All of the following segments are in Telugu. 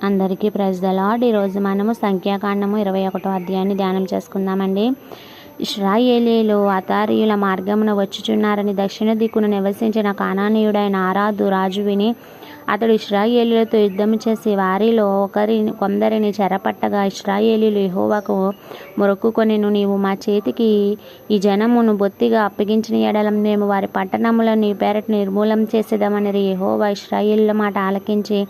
అందరికీ ప్రైజ్ ద లార్డ్. ఈరోజు మనము సంఖ్యాకాండము 21వ అధ్యాయాన్ని ధ్యానం చేసుకుందామండి. ఇశ్రాయేలీయులు అతారీయుల మార్గమున వచ్చుచున్నారని దక్షిణ దిక్కును నివసించిన కానానీయుడైన ఆరాదు రాజు విని అతడు ఇశ్రాయేలీయులతో యుద్ధము చేసి వారిలో కొందరిని చెరపట్టగా ఇశ్రాయేలీయులు యెహోవాకు మొరక్కుకొనెను. నీవు మా చేతికి ఈ జనమును బొత్తిగా అప్పగించిన ఎడల మేము వారి పట్టణములను నీ పేరట నిర్మూలం చేసేదామని యెహోవా ఇశ్రాయేలీయుల మాట ఆలకించి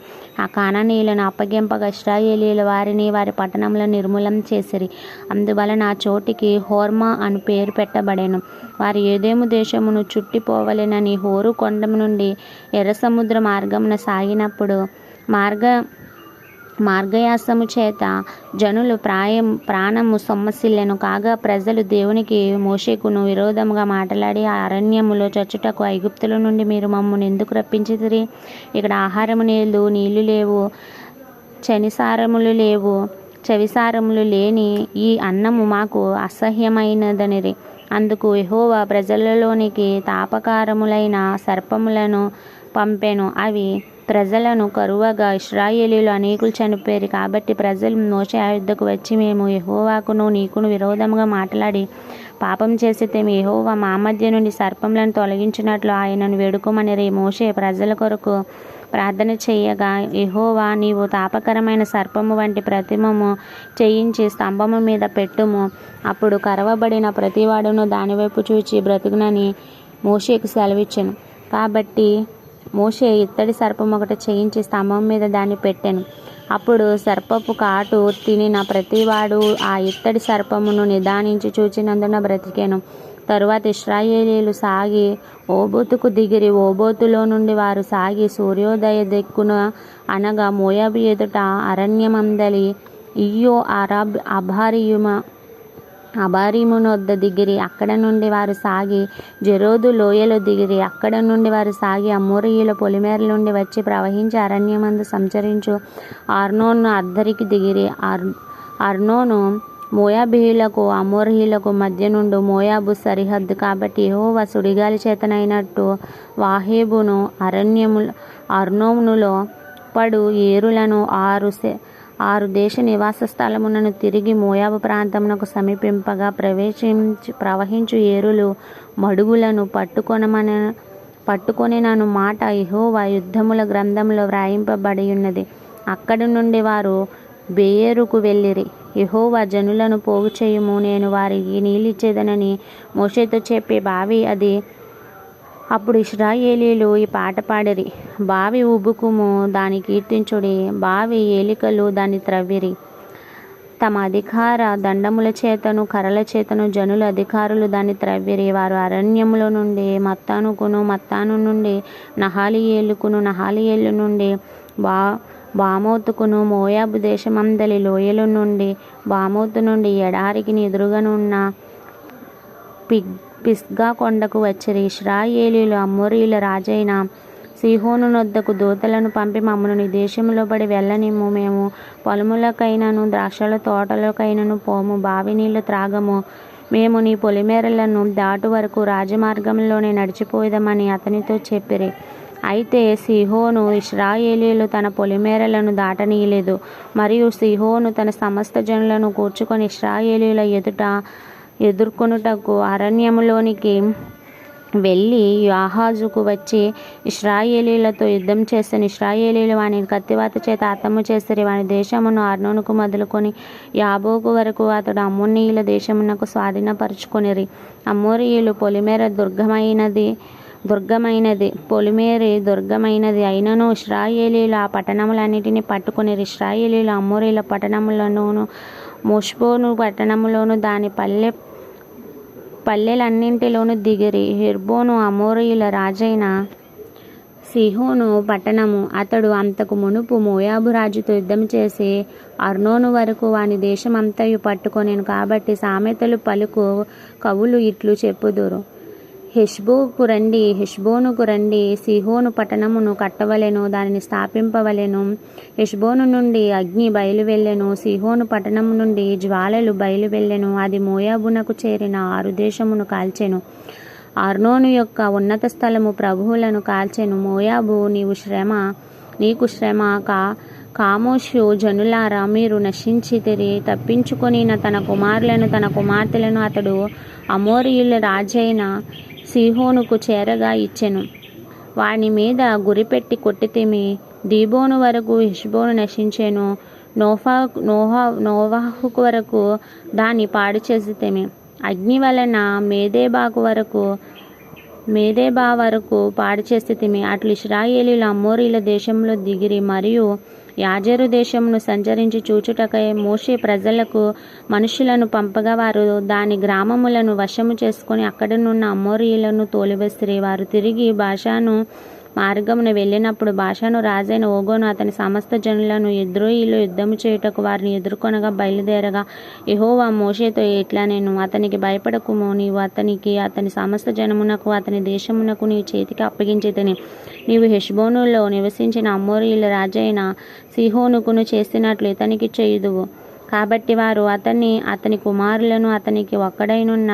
ఆ కానానీయులను అప్పగింపగా ఇశ్రాయేలీయులు వారిని వారి పట్టణములను నిర్మూలం చేసిరి. అందువలన ఆ చోటికి హోర్మా అని పేరు పెట్టబడెను. వారు ఏదేము దేశమును చుట్టిపోవలెనని హోరు కొండ నుండి ఎర్ర సముద్ర మార్గమున సాగినప్పుడు మార్గయాసము చేత జనులు ప్రాణము సొమ్మసిల్లెను. కాగా ప్రజలు దేవునికి మోషేకును విరోధముగా మాట్లాడి ఆ అరణ్యములో చచ్చుటకు ఐగుప్తుల నుండి మీరు మమ్మల్ని ఎందుకు రప్పించితిరి? ఇక్కడ ఆహారము లేదు, నీళ్లు లేవు, చవిసారములు లేని ఈ అన్నము మాకు అసహ్యమైనదనిరి. అందుకు యెహోవా ప్రజలలోనికి తాపకారములైన సర్పములను పంపెను. అవి ప్రజలను కరువగా ఇశ్రాయేలీయులు అనేకులు చనిపోయారు. కాబట్టి ప్రజలు మోషే యుద్ధకు వచ్చి మేము యెహోవాకును నీకును విరోధముగా మాట్లాడి పాపం చేసితేమి యెహోవా మా మధ్య నుండి సర్పములను తొలగించినట్లు ఆయనను వేడుకోమనిరి. మోషే ప్రజల కొరకు ప్రార్థన చేయగా యెహోవా నీవు తాపకరమైన సర్పము వంటి ప్రతిమము చేయించి స్తంభము మీద పెట్టుము, అప్పుడు కరవబడిన ప్రతివాడును దానివైపు చూచి బ్రతుకునని మోషేకు సెలవిచ్చెను. కాబట్టి మోషే ఇత్తడి సర్పం ఒకటి చేయించి స్తంభం మీద దాన్ని పెట్టెను. అప్పుడు సర్పపు కాటు తినిన ప్రతివాడు ఆ ఇత్తడి సర్పమును నిదానించి చూచినందున బ్రతికెను. తరువాత ఇశ్రాయేలీయులు సాగి ఓబోతుకు దిగిరి. ఓబోతులో నుండి వారు సాగి సూర్యోదయ దిక్కున అనగా మోయాబు ఎదుట అరణ్యమందలి ఇయ్యో అబారీమునొద్ద దిగిరి. అక్కడ నుండి వారు సాగి జెరోదు లోయలో దిగిరి. అక్కడ నుండి వారు సాగి అమోరీయుల పొలిమేరల నుండి వచ్చి ప్రవహించి అరణ్యమందు సంచరించు అర్నోను అద్దరికి దిగిరి. అర్నోను మోయాబీయులకు అమోరీయులకు మధ్య నుండి మోయాబు సరిహద్దు. కాబట్టి యెహోవా సుడిగాలి చేతనైనట్టు వాహేబును అర్నోనులో పడు ఏరులను 6 దేశ నివాస స్థలములను తిరిగి మోయాబు ప్రాంతమునకు సమీపింపగా ప్రవహించు ఏరులు మడుగులను పట్టుకొనినను మాట యెహోవా యుద్ధముల గ్రంథంలో వ్రాయింపబడి ఉన్నది. అక్కడి నుండి వారు బెయేరుకు వెళ్ళిరి. యెహోవా జనులను పోగు చేయుము, నేను వారికి నీళ్ళిచ్చేదనని మోషేతో చెప్పే బావి అది. అప్పుడు ఇశ్రాయేలీయులు ఈ పాట పాడిరి. బావి ఉబుకుము, దాని కీర్తించుడి, బావి ఏలికలు దాన్ని త్రవ్విరి. తమ అధికార దండముల చేతను కర్రల చేతను జనుల అధికారులు దాన్ని త్రవ్విరి. వారు అరణ్యములో నుండి మత్తాను నుండి నహాలియేలు నుండి బామోతుకును, మోయాబు దేశమందలి లోయల నుండి బామోతు నుండి ఎడారికి ఎదురుగానున్న పిస్గా కొండకు వచ్చిరి. ఇశ్రాయేలీయులు అమోరీయుల రాజైన సీహోను నొద్దకు దూతలను పంపి మమ్మను నీ దేశంలో పడి వెళ్ళనిమ్ము, మేము పొలములకైనను ద్రాక్షల తోటలకైనను పోము, బావి నీళ్లు త్రాగము, మేము నీ పొలిమేరలను దాటు వరకు రాజమార్గంలోనే నడిచిపోయేదమని అతనితో చెప్పిరి. అయితే సీహోను ఇశ్రాయేలీయులు తన పొలిమేరలను దాటనీయలేదు. మరియు సీహోను తన సమస్త జనులను కూర్చుకొని ఇశ్రాయేలీయుల ఎదుర్కొనుటకు అరణ్యములోనికి వెళ్ళి యాహాజుకు వచ్చి ఇశ్రాయేలీయులతో యుద్ధం చేసిన ఇశ్రాయేలీయులు వాని కత్తివాత చేత హతము చేసిరి. వాని దేశమును అర్నోనుకు మొదలుకొని యాబోకు వరకు అతడు అమ్మోనీయుల దేశమునకు స్వాధీనపరుచుకొనిరి. అమోరీయులు పొలిమేర దుర్గమైనది అయినను ఇశ్రాయేలీయులు ఆ పట్టణములన్నిటినీ పట్టుకొనిరి. ఇశ్రాయేలీయులు అమోరీయుల పట్టణములలోను మొష్బోను పట్టణములోను దాని పల్లెలన్నింటిలోనూ దిగిరి. హెర్బోను అమోరీయుల రాజైన సీహోను పట్టణము. అతడు అంతకు మునుపు మోయాబు రాజుతో యుద్ధం చేసి అర్నోను వరకు వాని దేశమంతయు పట్టుకొనెను. కాబట్టి సామెతలు పలుకు కవులు ఇట్లు చెప్పుదురు, హెష్బోనుకు రండి, సీహోను పట్టణమును కట్టవలెను, దానిని స్థాపింపవలెను. హెష్బోను నుండి అగ్ని బయలువెళ్ళెను, సీహోను పట్టణము నుండి జ్వాలలు బయలువెళ్ళెను. అది మోయాబునకు చేరిన 6 దేశమును కాల్చెను. అర్నోను యొక్క ఉన్నత స్థలము ప్రభువులను కాల్చెను. మోయాబు నీకు శ్రమ కామోషు జనులారా, మీరు నశించితిరి. తప్పించుకొనిన తన కుమారులను తన కుమార్తెలను అతడు అమోరీయుల రాజైన సీహోనుకు చేరగా ఇచ్చెను. వాని మీద గురిపెట్టి కొట్టితిమి. దీబోను వరకు హెష్బోను నశించెను. నోవాహుకు వరకు దాన్ని పాడు చేసితిమి. అగ్ని వలన మేదేబా వరకు పాడు చేసితిమి. అట్లు ఇశ్రాయేలీయులు అమోరీల దేశంలో దిగిరి మరియు యాజెరు దేశమును సంచరించి చూచుటకై మోషే ప్రజలకు మనుషులను పంపగా వారు దాని గ్రామములను వశము చేసుకొని అక్కడనున్న అమోరీయులను తోలివేసిరి. వారు తిరిగి బాషాను మార్గమున వెళ్ళినప్పుడు బాషాను రాజైన ఓగోను అతని సమస్త జనులను ఎద్రోయిలో యుద్ధము చేయుటకు వారిని ఎదుర్కొనగా బయలుదేరగా యెహోవా మోషేతో ఇట్లా, నేను అతనికి భయపడకుము. నీవు అతనికి అతని సమస్త జనమునకు అతని దేశమునకు నీ చేతికి అప్పగించితిని. నీవు హెష్బోనులో నివసించిన అమోరీయుల రాజైన సీహోనుకును చేసినట్లు ఇతనికి చేయుదువు. కాబట్టి వారు అతని కుమారులను అతనికి ఒక్కడైనను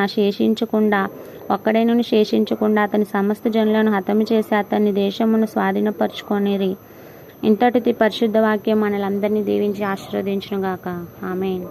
శేషించకుండా అతని సమస్త జనులను హతము చేసి అతని దేశమును స్వాధీనపరచుకొనిరి. ఇంతటిది పరిశుద్ధ వాక్యం మనలందరినీ దీవించి ఆశీర్వదించునుగాక. ఆమేన్.